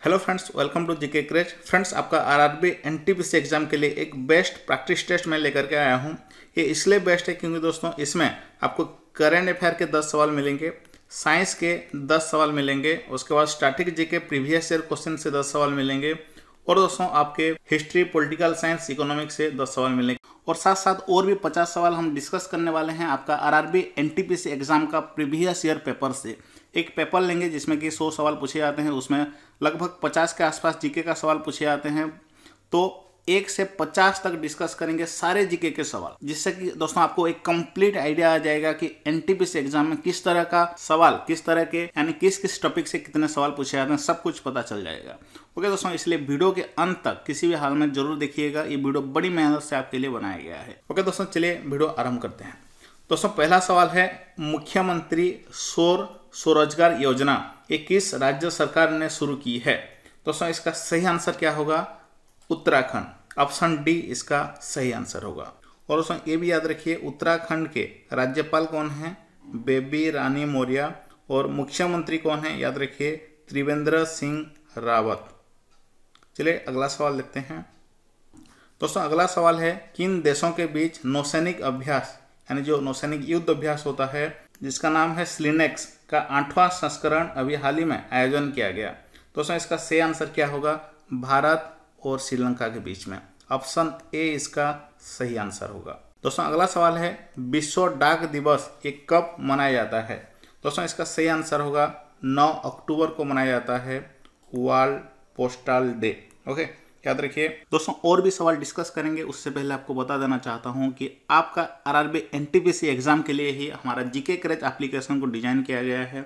Hello friends, welcome to GK craze. Friends, आपका RRB NTPC exam के लिए एक बेस्ट प्रैक्टिस टेस्ट मैं लेकर के आया हूं। ये इसलिए बेस्ट है क्योंकि दोस्तों इसमें आपको करंट अफेयर के 10 सवाल मिलेंगे, साइंस के 10 सवाल मिलेंगे, उसके बाद static GK previous year question से 10 सवाल मिलेंगे और दोस्तों आपके हिस्ट्री, पॉलिटिकल साइंस, इकोनॉमिक्स से 10 सवाल मिलेंगे और साथ साथ और भी 50 सवाल हम डिस्कस करने वाले हैं आपका आरआरबी एनटीपीसी एग्जाम का प्रीवियस ईयर पेपर से। एक पेपर लेंगे जिसमें कि 100 सवाल पूछे जाते हैं, उसमें लगभग 50 के आसपास जीके का सवाल पूछे जाते हैं। तो 1 से 50 तक डिस्कस करेंगे सारे जीके के सवाल, जिससे कि दोस्तों आपको एक कंप्लीट आइडिया आ जाएगा कि एनटीपीसी एग्जाम में किस तरह का सवाल, किस तरह के यानी किस किस टॉपिक से कितने सवाल पूछे जाते हैं, सब कुछ पता चल जाएगा। ओके दोस्तों, इसलिए वीडियो के अंत तक किसी भी हाल में जरूर देखिएगा। ये वीडियो बड़ी मेहनत से आपके लिए बनाया गया है। ओके दोस्तों, चलिए वीडियो आरंभ करते हैं। दोस्तों पहला सवाल है, मुख्यमंत्री सौर स्वरोजगार योजना ये किस राज्य सरकार ने शुरू की है? दोस्तों इसका सही आंसर क्या होगा? उत्तराखंड। ऑप्शन डी इसका सही आंसर होगा। और दोस्तों ये भी याद रखिए, उत्तराखंड के राज्यपाल कौन है? बेबी रानी मौर्य। और मुख्यमंत्री कौन है? याद रखिए, त्रिवेंद्र सिंह रावत। चलिए अगला सवाल देखते हैं। दोस्तों अगला सवाल है, किन देशों के बीच नौसैनिक अभ्यास यानी जो नौसैनिक युद्ध अभ्यास होता है जिसका नाम है स्लिनेक्स का 8वां संस्करण अभी हाल ही में आयोजन किया गया? दोस्तों इसका सही आंसर क्या होगा? भारत और श्रीलंका के बीच में। ऑप्शन ए इसका सही आंसर होगा। दोस्तों अगला सवाल है, विश्व डाक दिवस ये कब मनाया जाता है? दोस्तों इसका सही आंसर होगा 9 अक्टूबर को मनाया जाता है, वर्ल्ड पोस्टल डे। ओके, याद रखिए। दोस्तों और भी सवाल डिस्कस करेंगे, उससे पहले आपको बता देना चाहता हूं कि आपका आरआरबी एनटीपीसी एग्जाम के लिए ही हमारा जीके क्रेज एप्लीकेशन को डिजाइन किया गया है।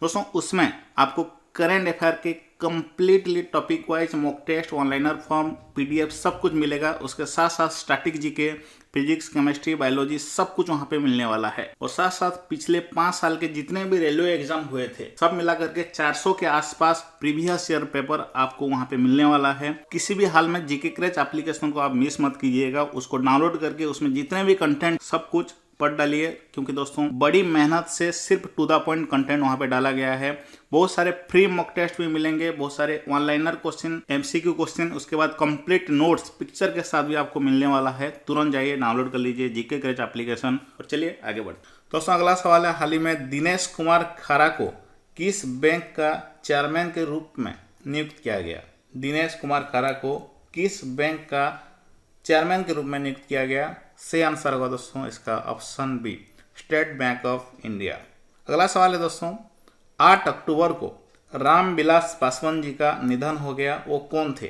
दोस्तों उसमें आपको करंट अफेयर के completely topic wise mock test, onliner form, PDF सब कुछ मिलेगा। उसके साथ साथ static GK, physics, chemistry, biology सब कुछ वहां पे मिलने वाला है। और साथ साथ पिछले 5 साल के जितने भी रेलवे एग्जाम हुए थे सब मिला करके 400 के आसपास प्रीवियस ईयर पेपर आपको वहां पे मिलने वाला है। किसी भी हाल में जीके क्रेज एप्लीकेशन को आप मिस मत कीजिएगा। उसको डाउनलोड करके उसमें जितने भी कंटेंट सब कुछ पढ़ डालिए, क्योंकि दोस्तों बड़ी मेहनत से सिर्फ टू द पॉइंट कंटेंट वहां पे डाला गया है। बहुत सारे फ्री मॉक टेस्ट भी मिलेंगे, बहुत सारे ऑनलाइनर क्वेश्चन, एमसीक्यू क्वेश्चन, उसके बाद कंप्लीट नोट्स पिक्चर के साथ भी आपको मिलने वाला है। तुरंत जाइए डाउनलोड कर लीजिए जीके क्रेज एप्लीकेशन और चलिए आगे बढ़ते। दोस्तों अगला सवाल है, हाल ही में दिनेश कुमार खरा को किस बैंक का चेयरमैन के रूप में नियुक्त किया गया? दिनेश कुमार खरा को किस बैंक का चेयरमैन के रूप में नियुक्त किया गया? सही आंसर होगा दोस्तों इसका option B, State Bank of India. अगला सवाल है दोस्तों, 8 अक्टूबर को रामविलास पासवान जी का निधन हो गया, वो कौन थे?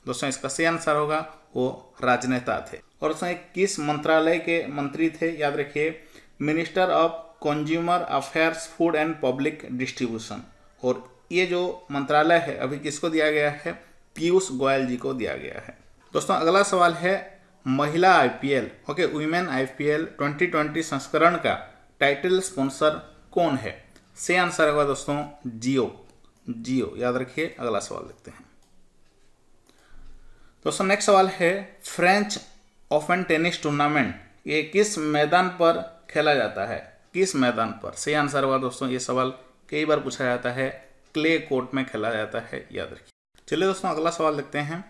दोस्तों इसका सही आंसर होगा, वो राजनेता थे। और दोस्तों एक किस मंत्रालय के मंत्री थे? याद रखिए, minister of consumer affairs, food and public distribution. और ये जो मंत्रालय है अभी किसको दिया गया है? पीयूष गोयल जी को दिया गया है। दोस्तों अगला सवाल है, महिला आईपीएल ओके वुमेन आईपीएल 2020 संस्करण का टाइटल स्पॉन्सर कौन है? सही आंसर होगा दोस्तों जियो। याद रखिए। अगला सवाल देखते हैं। दोस्तों नेक्स्ट सवाल है, फ्रेंच ओपन टेनिस टूर्नामेंट ये किस मैदान पर खेला जाता है? किस मैदान पर? सही आंसर होगा दोस्तों, ये सवाल कई बार पूछा जाता है, क्ले कोर्ट में खेला जाता है, याद रखिए। चलिए दोस्तों अगला सवाल देखते हैं,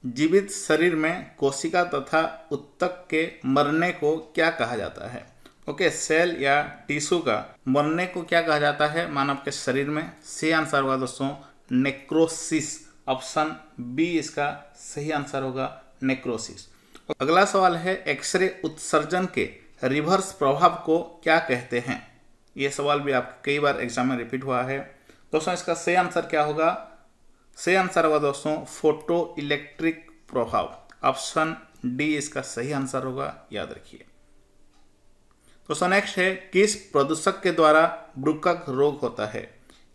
जीवित शरीर में कोशिका तथा उत्तक के मरने को क्या कहा जाता है? ओके, सेल या टिश्यू का मरने को क्या कहा जाता है मानव के शरीर में? सही आंसर होगा दोस्तों नेक्रोसिस। ऑप्शन बी इसका सही आंसर होगा, नेक्रोसिस। अगला सवाल है, एक्सरे उत्सर्जन के रिवर्स प्रभाव को क्या कहते हैं? ये सवाल भी आपके कई बार एग्जाम में रिपीट हुआ है। दोस्तों इसका सही आंसर क्या होगा? सही आंसर होगा दोस्तों फोटो इलेक्ट्रिक प्रभाव। ऑप्शन डी इसका सही आंसर होगा, याद रखिए। दोस्तों नेक्स्ट है, किस प्रदूषक के द्वारा ब्रुकक रोग होता है?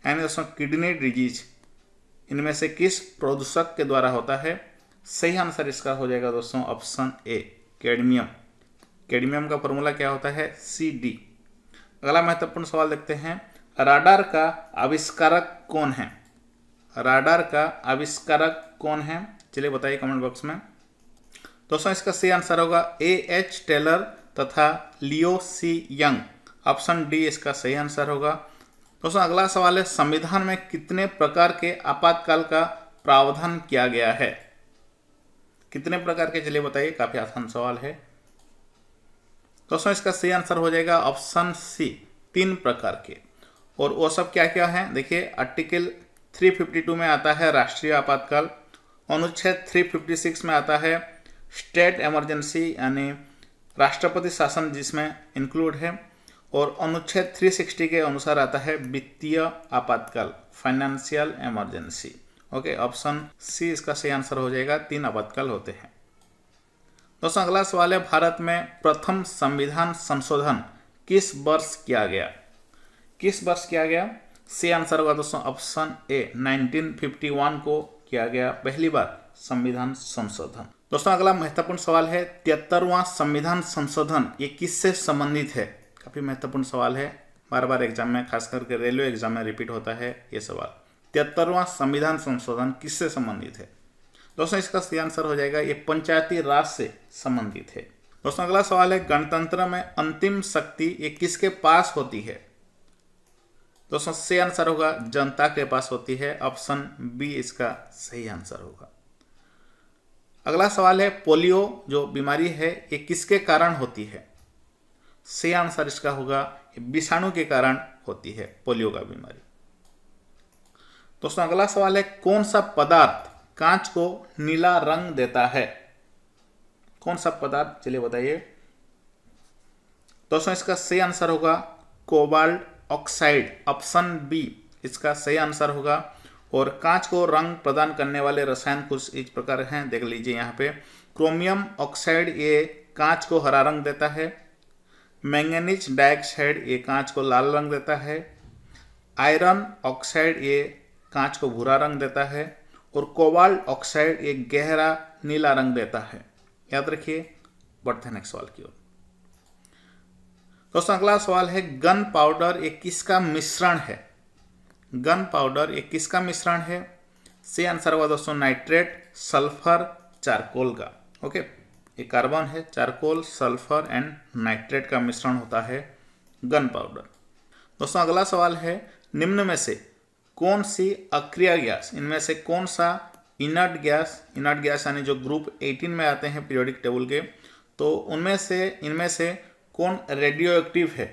यानी दोस्तों किडनी डिजीज, इनमें से किस प्रदूषक के द्वारा होता है? सही आंसर इसका हो जाएगा दोस्तों ऑप्शन ए, कैडमियम। कैडमियम का फॉर्मूला क्या होता है? CD। अगला महत्वपूर्ण सवाल देखते हैं, राडार का आविष्कारक कौन है? राडार का आविष्कारक कौन है? चलिए बताइए कमेंट बॉक्स में। दोस्तों इसका सही आंसर होगा AH टेलर तथा लियो C यंग। ऑप्शन डी इसका सही आंसर होगा। दोस्तों अगला सवाल है, संविधान में कितने प्रकार के आपातकाल का प्रावधान किया गया है? कितने प्रकार के, चलिए बताइए, काफी आसान सवाल है दोस्तों। इसका सही आंसर हो जाएगा ऑप्शन सी, 3 प्रकार के। और वो सब क्या क्या है, देखिए आर्टिकल 352 में आता है राष्ट्रीय आपातकाल, अनुच्छेद 356 में आता है स्टेट इमरजेंसी यानी राष्ट्रपति शासन जिसमें इंक्लूड है, और अनुच्छेद 360 के अनुसार आता है वित्तीय आपातकाल, financial emergency. Okay, option C इसका सही आंसर हो जाएगा, 3 आपातकाल होते हैं। दोस्तों अगला सवाल है, भारत में प्रथम संविधान संशोधन किस वर्ष किया गया? किस वर्ष किया गया? सही आंसर होगा दोस्तों ऑप्शन ए, 1951 को किया गया पहली बार संविधान संशोधन। दोस्तों अगला महत्वपूर्ण सवाल है, 73वां संविधान संशोधन ये किससे संबंधित है? काफी महत्वपूर्ण सवाल है, बार बार एग्जाम में, खास करके रेलवे एग्जाम में रिपीट होता है ये सवाल। 73वां संविधान संशोधन किससे संबंधित है? दोस्तों इसका सही आंसर हो जाएगा, ये पंचायती राज से संबंधित है। दोस्तों अगला सवाल है, गणतंत्र में अंतिम शक्ति ये किसके पास होती है? दोस्तों सही आंसर होगा जनता के पास होती है, ऑप्शन बी इसका सही आंसर होगा। अगला सवाल है, पोलियो जो बीमारी है ये किसके कारण होती है? सही आंसर इसका होगा विषाणु के कारण होती है पोलियो का बीमारी। दोस्तों अगला सवाल है, कौन सा पदार्थ कांच को नीला रंग देता है? कौन सा पदार्थ, चलिए बताइए। दोस्तों इसका सही आंसर होगा कोबाल्ट ऑक्साइड, ऑप्शन बी इसका सही आंसर होगा। और कांच को रंग प्रदान करने वाले रसायन कुछ इस प्रकार हैं, देख लीजिए यहाँ पे। क्रोमियम ऑक्साइड ये कांच को हरा रंग देता है, मैंगनीज डाइऑक्साइड ये कांच को लाल रंग देता है, आयरन ऑक्साइड ये कांच को भूरा रंग देता है, और कोबाल्ट ऑक्साइड ये गहरा नीला रंग देता है। याद रखिए। बढ़ते हैं नेक्स्ट सवाल की ओर। दोस्तों अगला सवाल है, गन पाउडर ये किसका मिश्रण है? गन पाउडर ये किसका मिश्रण है? सही आंसर होगा दोस्तों नाइट्रेट, सल्फर, चारकोल का। ओके, ये कार्बन है, चारकोल, सल्फर एंड नाइट्रेट का मिश्रण होता है गन पाउडर। दोस्तों अगला सवाल है, निम्न में से कौन सी अक्रिय गैस, इनमें से कौन सा इनर्ट गैस यानी जो ग्रुप 18 में आते हैं पीरियोडिक टेबल के, तो इनमें से कौन रेडियो एक्टिव है?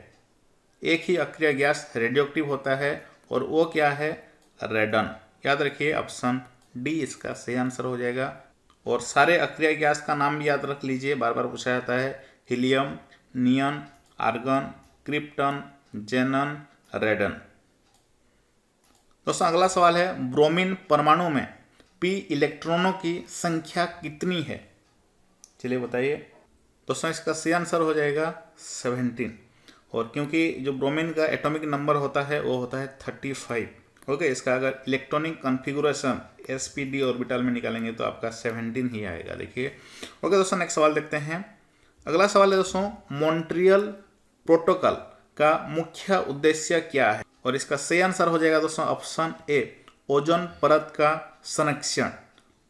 एक ही अक्रिय गैस रेडियो एक्टिव होता है और वो क्या है? रेडन। याद रखिए, ऑप्शन डी इसका सही आंसर हो जाएगा। और सारे अक्रिय गैस का नाम भी याद रख लीजिए, बार बार पूछा जाता है। हीलियम, नियन, आर्गन, क्रिप्टन, जेनन, रेडन। दोस्तों अगला सवाल है, ब्रोमीन परमाणु में p इलेक्ट्रॉनों की संख्या कितनी है? चलिए बताइए। दोस्तों इसका सही आंसर हो जाएगा 17। और क्योंकि जो ब्रोमीन का एटॉमिक नंबर होता है वो होता है 35। ओके, इसका अगर इलेक्ट्रॉनिक कॉन्फ़िगरेशन sp_d ऑर्बिटल में निकालेंगे तो आपका 17 ही आएगा। देखिए। ओके दोस्तों, नेक्स्ट सवाल देखते हैं। अगला सवाल है दोस्तों, मॉन्ट्रियल प्रोटोकॉल का मुख्य उद्देश्य क्या है? और इसका सही आंसर हो जाएगा दोस्तों ऑप्शन ए, ओजोन परत का संरक्षण,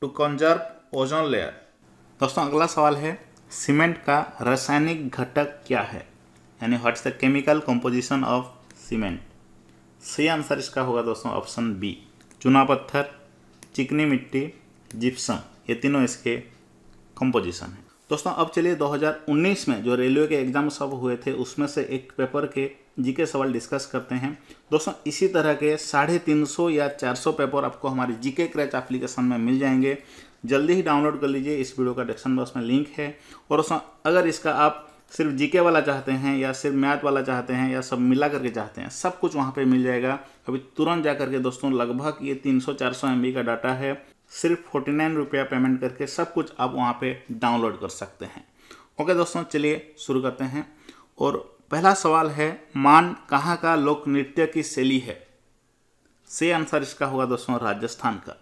टू कंजर्व ओजोन लेयर। दोस्तों अगला सवाल है, सीमेंट का रासायनिक घटक क्या है? यानी what's the chemical composition of cement? सही आंसर इसका होगा दोस्तों ऑप्शन बी, चूना पत्थर, चिकनी मिट्टी, जिप्सम, ये तीनों इसके कंपोजिशन है। दोस्तों अब चलिए 2019 में जो रेलवे के एग्जाम सब हुए थे उसमें से एक पेपर के जीके सवाल डिस्कस करते हैं। दोस्तों इसी तरह के 350 या 400 पेपर आपको हमारी जीके क्रैच एप्लीकेशन में मिल जाएंगे। जल्दी ही डाउनलोड कर लीजिए, इस वीडियो का डिस्क्रिप्शन बॉक्स में लिंक है। और दोस्तों अगर इसका आप सिर्फ जीके वाला चाहते हैं या सिर्फ मैथ वाला चाहते हैं या सब मिला करके चाहते हैं, सब कुछ वहाँ पे मिल जाएगा। अभी तुरंत जा करके दोस्तों, लगभग ये 300-400 MB का डाटा है, सिर्फ 49 रुपया पेमेंट करके सब कुछ आप वहाँ पे डाउनलोड कर सकते हैं। ओके दोस्तों, चलिए शुरू करते हैं। और पहला सवाल है, मान कहाँ का लोक नृत्य की शैली है? सही आंसर इसका होगा दोस्तों राजस्थान का।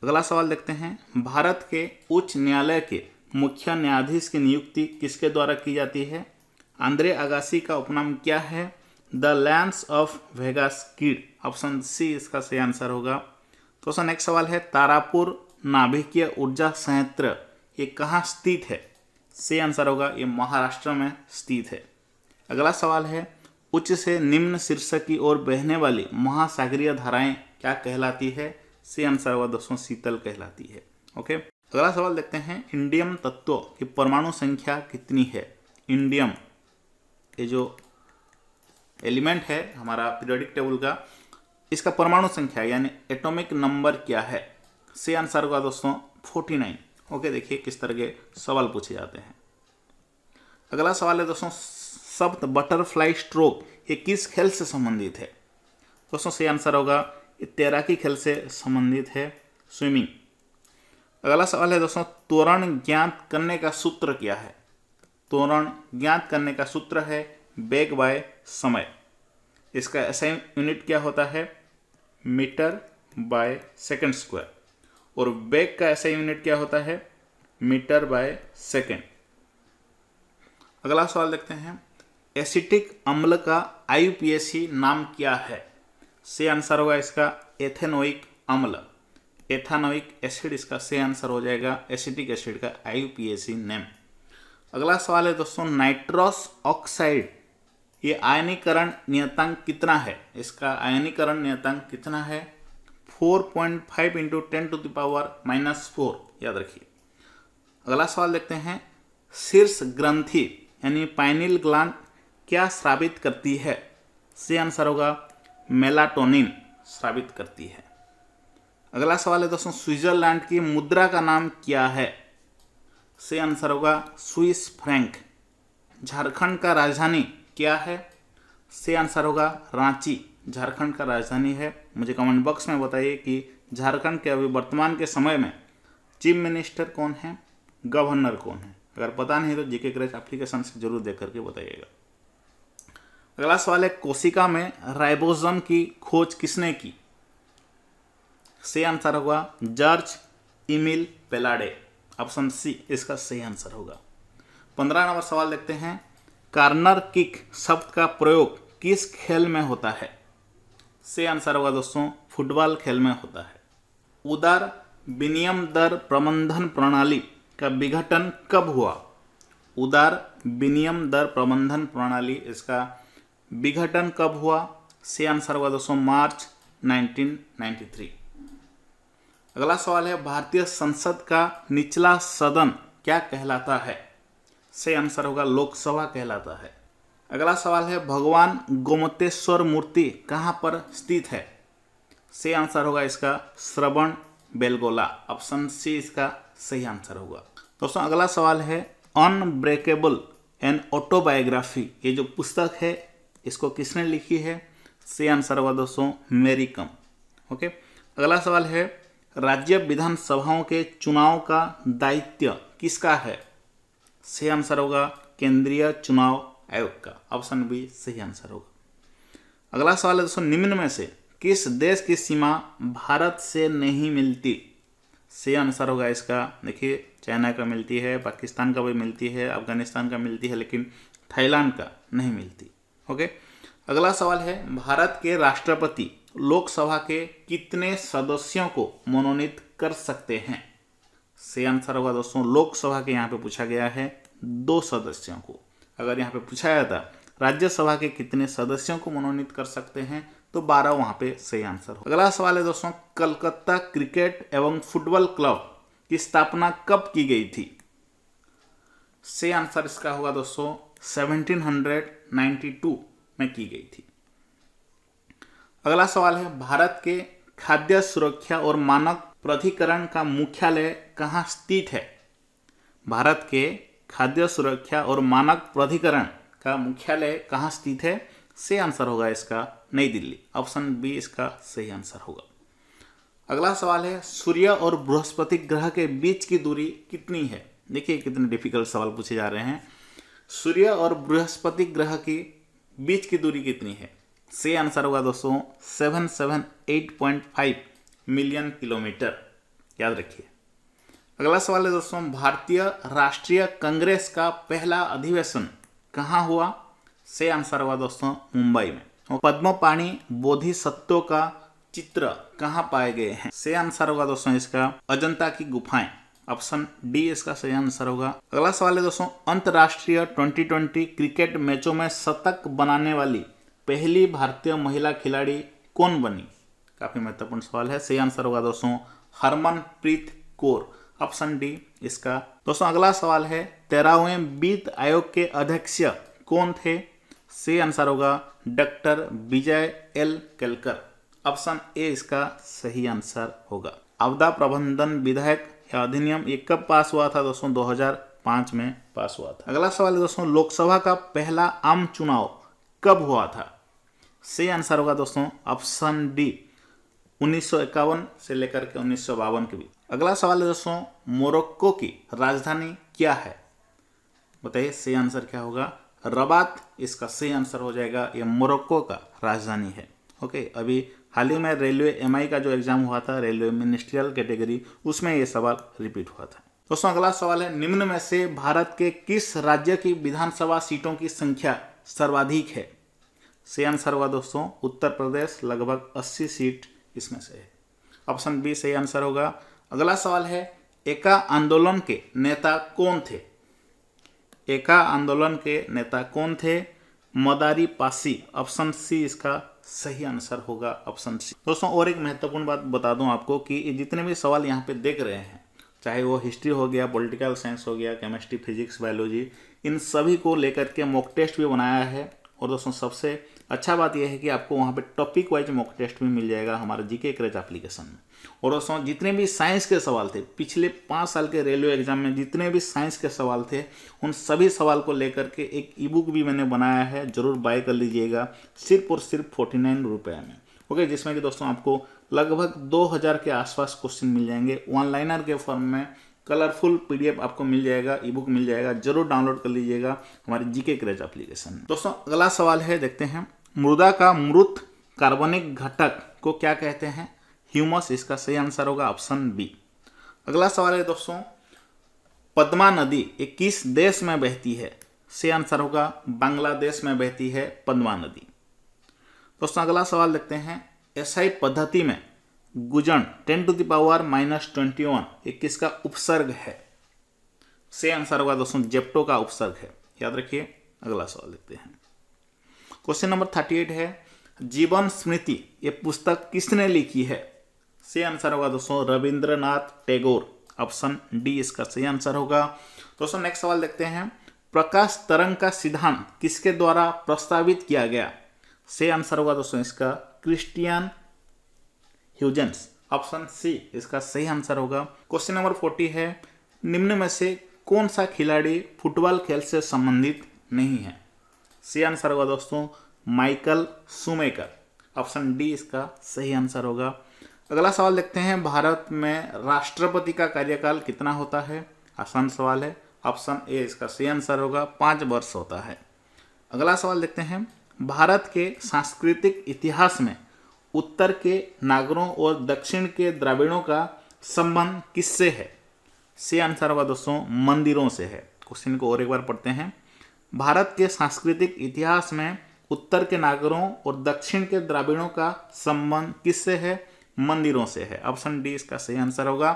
अगला सवाल देखते हैं, भारत के उच्च न्यायालय के मुख्य न्यायाधीश की नियुक्ति किसके द्वारा की जाती है? आंद्रे अगासी का उपनाम क्या है? The lands of Vegas kid, option C इसका सही आंसर होगा। दोस्तों नेक्स्ट सवाल है, तारापुर नाभिकीय ऊर्जा संयंत्र ये कहाँ स्थित है? सही आंसर होगा ये महाराष्ट्र में स्थित है। अगला सवाल है, उच्च से निम्न शीर्षक की ओर बहने वाली महासागरीय धाराएं क्या कहलाती है? से आंसर होगा दोस्तों शीतल कहलाती है। ओके, अगला सवाल देखते हैं, इंडियम तत्व की परमाणु संख्या कितनी है? इंडियम ये जो एलिमेंट है हमारा पीरियोडिक टेबल का, इसका परमाणु संख्या यानी एटॉमिक नंबर क्या है? से आंसर होगा दोस्तों 49। ओके, देखिए किस तरह के सवाल पूछे जाते हैं। अगला सवाल है दोस्तों, शब्द बटरफ्लाई स्ट्रोक ये किस खेल से संबंधित है? दोस्तों से आंसर होगा ये तैराकी खेल से संबंधित है, स्विमिंग। अगला सवाल है दोस्तों, त्वरण ज्ञात करने का सूत्र क्या है? त्वरण ज्ञात करने का सूत्र है वेग बाय समय। इसका ऐसा यूनिट क्या होता है? Metre by second square. और वेग का ऐसा यूनिट क्या होता है? Metre by second. अगला सवाल देखते हैं, एसिटिक अम्ल का IUPAC नाम क्या है? से आंसर होगा इसका एथेनोइक अम्ल, एथेनोइक एसिड इसका से आंसर हो जाएगा एसिटिक एसिड का IUPAC नेम। अगला सवाल है दोस्तों, नाइट्रस ऑक्साइड ये आयनीकरण नियतांक कितना है? इसका आयनीकरण नियतांक कितना है? 4.5 × 10⁻⁻⁴, याद रखिए। अगला सवाल देखते हैं, शीर्ष ग्रंथि यानी पाइनियल ग्लैंड क्या स्रावित करती है? से आंसर होगा मेलाटोनिन स्रावित करती है। अगला सवाल है दोस्तों, स्विट्जरलैंड की मुद्रा का नाम क्या है? से आंसर होगा स्विस फ्रैंक। झारखंड का राजधानी क्या है? से आंसर होगा रांची, झारखंड का राजधानी है। मुझे कमेंट बॉक्स में बताइए कि झारखंड के अभी वर्तमान के समय में चीफ मिनिस्टर कौन है, गवर्नर कौन है? अगर पता नहीं तो जीके क्रैश एप्लीकेशन से जरूर देख करके बताइएगा। अगला सवाल है, कोशिका में राइबोसोम की खोज किसने की? से आंसर होगा जॉर्ज इमिल पेलाडे, ऑप्शन सी इसका सही आंसर होगा। 15 नंबर सवाल देखते हैं, कॉर्नर किक शब्द का प्रयोग किस खेल में होता है? से आंसर होगा दोस्तों फुटबॉल खेल में होता है। उदार विनिमय दर प्रबंधन प्रणाली का विघटन कब हुआ? उदार विनिमय दर प्रबंधन प्रणाली इसका विघटन कब हुआ? से आंसर होगा दोस्तों मार्च 1993। अगला सवाल है, भारतीय संसद का निचला सदन क्या कहलाता है? से आंसर होगा लोकसभा कहलाता है। अगला सवाल है, भगवान गोमतेश्वर मूर्ति कहाँ पर स्थित है? से आंसर होगा इसका श्रवण बेलगोला, ऑप्शन सी इसका सही आंसर होगा। दोस्तों अगला सवाल है, अनब्रेकेबल एन ऑटोबायोग्राफी ये जो पुस्तक है इसको किसने लिखी है? से आंसर होगा दोस्तों मैरी कॉम। ओके, अगला सवाल है, राज्य विधानसभाओं के चुनाव का दायित्व किसका है? सही आंसर होगा केंद्रीय चुनाव आयोग का, ऑप्शन बी सही आंसर होगा। अगला सवाल है दोस्तों, निम्न में से किस देश की सीमा भारत से नहीं मिलती? सही आंसर होगा इसका, देखिए चाइना का मिलती है, पाकिस्तान का भी मिलती है, अफगानिस्तान का मिलती है, लेकिन थाईलैंड का नहीं मिलती। ओके, अगला सवाल है, भारत के राष्ट्रपति लोकसभा के कितने सदस्यों को मनोनीत कर सकते हैं? सही आंसर होगा दोस्तों लोकसभा के यहाँ पे पूछा गया है 2 सदस्यों को। अगर यहाँ पे पूछा गया था राज्यसभा के कितने सदस्यों को मनोनीत कर सकते हैं तो 12 वहाँ पे सही आंसर हो। अगला सवाल है दोस्तों, कलकत्ता क्रिकेट एवं फुटबॉल क्लब की स्थापना कब की गई थी? सही आंसर इसका होगा दोस्तों 1792 में की गई थी। अगला सवाल है, भारत के खाद्य सुरक्षा और मानक प्राधिकरण का मुख्यालय कहाँ स्थित है? भारत के खाद्य सुरक्षा और मानक प्राधिकरण का मुख्यालय कहाँ स्थित है? सही आंसर होगा इसका नई दिल्ली, ऑप्शन बी इसका सही आंसर होगा। अगला सवाल है, सूर्य और बृहस्पति ग्रह के बीच की दूरी कितनी है? देखिए कितने डिफिकल्ट सवाल पूछे जा रहे हैं। सूर्य और बृहस्पति ग्रह की बीच की दूरी कितनी है? सही आंसर होगा दोस्तों 778.5 मिलियन किलोमीटर, याद रखिए। अगला सवाल है दोस्तों, भारतीय राष्ट्रीय कांग्रेस का पहला अधिवेशन कहाँ हुआ? सही आंसर होगा दोस्तों मुंबई में। पद्मपाणि बोधिसत्वों का चित्र कहाँ पाए गए हैं? सही आंसर होगा दोस्तों इसका अजंता की गुफाएं, ऑप्शन डी इसका सही आंसर होगा। अगला सवाल है दोस्तों, अंतरराष्ट्रीय 2020 क्रिकेट मैचों में शतक बनाने वाली पहली भारतीय महिला खिलाड़ी कौन बनी? काफी महत्वपूर्ण सवाल है। सही आंसर होगा दोस्तों हरमनप्रीत कौर, ऑप्शन डी इसका। दोस्तों अगला सवाल है 13वें वित्त आयोग के अध्यक्ष कौन थे? सही आंसर होगा doctor Vijay L Kelkar, option A इसका सही आंसर होगा। आपदा प्रबंधन विधेयक या अधिनियम ये कब पास हुआ था दोस्तों? 2005 में पास हुआ था। अगला सवाल है दोस्तों लोकसभा का पहला आम चुनाव कब हुआ था? सही आंसर होगा दोस्तों ऑप्शन डी 1951 से लेकर के 1952 के बीच। अगला सवाल है दोस्तों मोरक्को की राजधानी क्या है? बताइए सही आंसर क्या होगा? रबात इसका सही आंसर हो जाएगा। ये मोरक्को का राजधानी है। ओके, अभी हाल ही में रेलवे एमआई का जो एग्जाम हुआ था, रेलवे मिनिस्ट्रियल कैटेगरी, उसमें ये सवाल रिपीट हुआ था। दोस्तों अगला सवाल है निम्न में से भारत के किस राज्य की विधानसभा सीटों की संख्या सर्वाधिक है? सही आंसर होगा दोस्तों उत्तर प्रदेश, लगभग 80 सीट इसमें से है, ऑप्शन बी सही आंसर होगा। अगला सवाल है एका आंदोलन के नेता कौन थे? एका आंदोलन के नेता कौन थे? मदारी पासी, ऑप्शन सी इसका सही आंसर होगा, ऑप्शन सी। दोस्तों और एक महत्वपूर्ण बात बता दूं आपको कि ये जितने भी सवाल यहाँ पे देख रहे हैं, चाहे वो हिस्ट्री हो गया, पॉलिटिकल साइंस हो गया, केमिस्ट्री, फिजिक्स, बायोलॉजी, इन सभी को लेकर के मॉक टेस्ट भी बनाया है। और दोस्तों सबसे अच्छा बात यह है कि आपको वहाँ पे टॉपिक वाइज मॉक टेस्ट भी मिल जाएगा हमारे जीके क्रैच एप्लीकेशन में। और दोस्तों जितने भी साइंस के सवाल थे, पिछले 5 साल के रेलवे एग्जाम में जितने भी साइंस के सवाल थे, उन सभी सवाल को लेकर के एक ई बुक भी मैंने बनाया है, जरूर बाय कर लीजिएगा, सिर्फ और सिर्फ 49 रुपये में। ओके, जिसमें कि दोस्तों आपको लगभग 2000 के आसपास क्वेश्चन मिल जाएंगे, वन लाइनर के फॉर्म में, कलरफुल पीडीएफ आपको मिल जाएगा, ई बुक मिल जाएगा, जरूर डाउनलोड कर लीजिएगा हमारे जीके क्रैच एप्लीकेशन में। दोस्तों अगला सवाल है, देखते हैं मृदा का मृत कार्बनिक घटक को क्या कहते हैं? ह्यूमस इसका सही आंसर होगा, ऑप्शन बी। अगला सवाल है दोस्तों पद्मा नदी ये किस देश में बहती है? सही आंसर होगा बांग्लादेश में बहती है पद्मा नदी। दोस्तों अगला सवाल देखते हैं एसआई पद्धति में गुजन 10⁻⁻21 ये किसका उपसर्ग है? सही आंसर होगा दोस्तों जेप्टो का उपसर्ग है, याद रखिए। अगला सवाल देखते हैं क्वेश्चन नंबर 38 है जीवन स्मृति ये पुस्तक किसने लिखी है? सही आंसर होगा दोस्तों रविंद्रनाथ टैगोर, ऑप्शन डी इसका सही आंसर होगा। दोस्तों नेक्स्ट सवाल देखते हैं प्रकाश तरंग का सिद्धांत किसके द्वारा प्रस्तावित किया गया? सही आंसर होगा दोस्तों इसका क्रिस्टियन ह्यूजेंस, ऑप्शन सी इसका सही आंसर होगा। क्वेश्चन नंबर 40 है निम्न में से कौन सा खिलाड़ी फुटबॉल खेल से संबंधित नहीं है? सही आंसर होगा दोस्तों माइकल शूमेकर, ऑप्शन डी इसका सही आंसर होगा। अगला सवाल देखते हैं भारत में राष्ट्रपति का कार्यकाल कितना होता है? आसान सवाल है, ऑप्शन ए इसका सही आंसर होगा 5 वर्ष होता है। अगला सवाल देखते हैं भारत के सांस्कृतिक इतिहास में उत्तर के नागरों और दक्षिण के द्राविड़ों का संबंध किससे है? सही आंसर होगा दोस्तों मंदिरों से है। क्वेश्चन को और एक बार पढ़ते हैं भारत के सांस्कृतिक इतिहास में उत्तर के नागरों और दक्षिण के द्राविड़ों का संबंध किससे है? मंदिरों से है, ऑप्शन डी इसका सही आंसर होगा।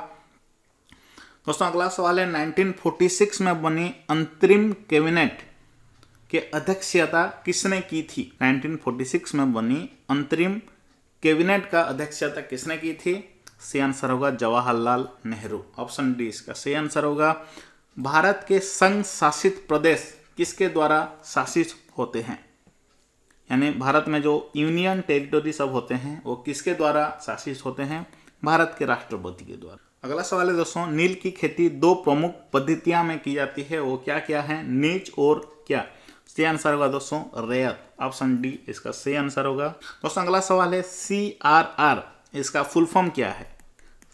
दोस्तों अगला सवाल है 1946 में बनी अंतरिम कैबिनेट के अध्यक्षता किसने की थी? 1946 में बनी अंतरिम कैबिनेट का अध्यक्षता किसने की थी? सही आंसर होगा जवाहरलाल नेहरू, ऑप्शन डी इसका सही आंसर होगा। भारत के संघ शासित प्रदेश किसके द्वारा शासित होते हैं? यानी भारत में जो यूनियन टेरिटरी सब होते हैं वो किसके द्वारा शासित होते हैं? भारत के राष्ट्रपति के द्वारा। अगला सवाल है दोस्तों नील की खेती 2 प्रमुख पद्धतियां में की जाती है, वो क्या क्या है? नीच और क्या? सही आंसर होगा दोस्तों रेत, ऑप्शन डी इसका सही आंसर होगा। दोस्तों अगला सवाल है CRR इसका फुल फॉर्म क्या है?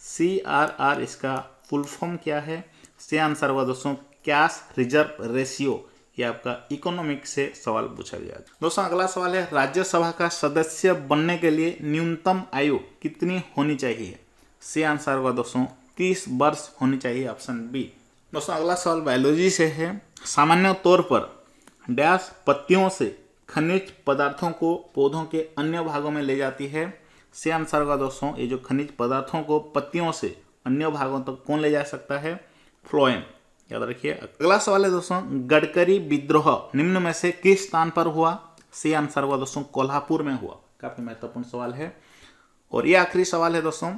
CRR इसका फुल फॉर्म क्या है? सही आंसर होगा दोस्तों कैश रिजर्व रेशियो, ये आपका इकोनॉमिक से सवाल पूछा गया। दोस्तों अगला सवाल है राज्यसभा का सदस्य बनने के लिए न्यूनतम आयु कितनी होनी चाहिए? सही आंसर होगा दोस्तों 30 वर्ष होनी चाहिए, ऑप्शन बी। दोस्तों अगला सवाल बायोलॉजी से है सामान्य तौर पर डैश पत्तियों से खनिज पदार्थों को पौधों के अन्य भागों में ले जाती है? सही आंसर होगा दोस्तों ये जो खनिज पदार्थों को पत्तियों से अन्य भागों तक कौन ले जा सकता है? फ्लोएम, याद रखिए। अगला सवाल है दोस्तों गडकरी विद्रोह निम्न में से किस स्थान पर हुआ? सी आंसर हुआ दोस्तों, कोल्हापुर में हुआ। काफी महत्वपूर्ण सवाल है। और ये आखिरी सवाल है दोस्तों,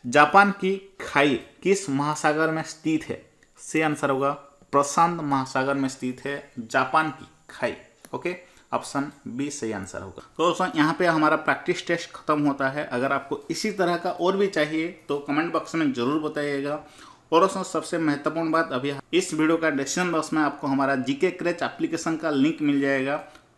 जापान की खाई किस महासागर में स्थित है? सी आंसर होगा प्रशांत महासागर में स्थित है जापान की खाई। ओके, ऑप्शन बी सही आंसर होगा। तो दोस्तों यहाँ पे हमारा प्रैक्टिस टेस्ट खत्म होता है। अगर आपको इसी तरह का और भी चाहिए तो कमेंट बॉक्स में जरूर बताइएगा। और दोस्तों सबसे महत्वपूर्ण बात, अभी इस वीडियो का डिस्क्रिप्शन बॉक्स में आपको हमारा जीके क्रैच एप्लीकेशन का लिंक मिल जाएगा,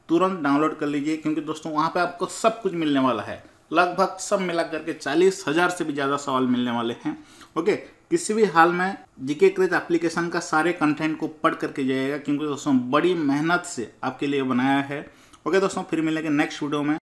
तुरंत डाउनलोड कर लीजिए, क्योंकि दोस्तों वहाँ पे आपको सब कुछ मिलने वाला है। लगभग सब मिला करके 40,000 से भी ज़्यादा सवाल मिलने वाले हैं। ओके, किसी भी हाल में जीके क्रैच एप्लीकेशन का सारे कंटेंट को पढ़ करके जाइएगा, क्योंकि दोस्तों बड़ी मेहनत से आपके लिए बनाया है। ओके दोस्तों, फिर मिलेंगे नेक्स्ट वीडियो में।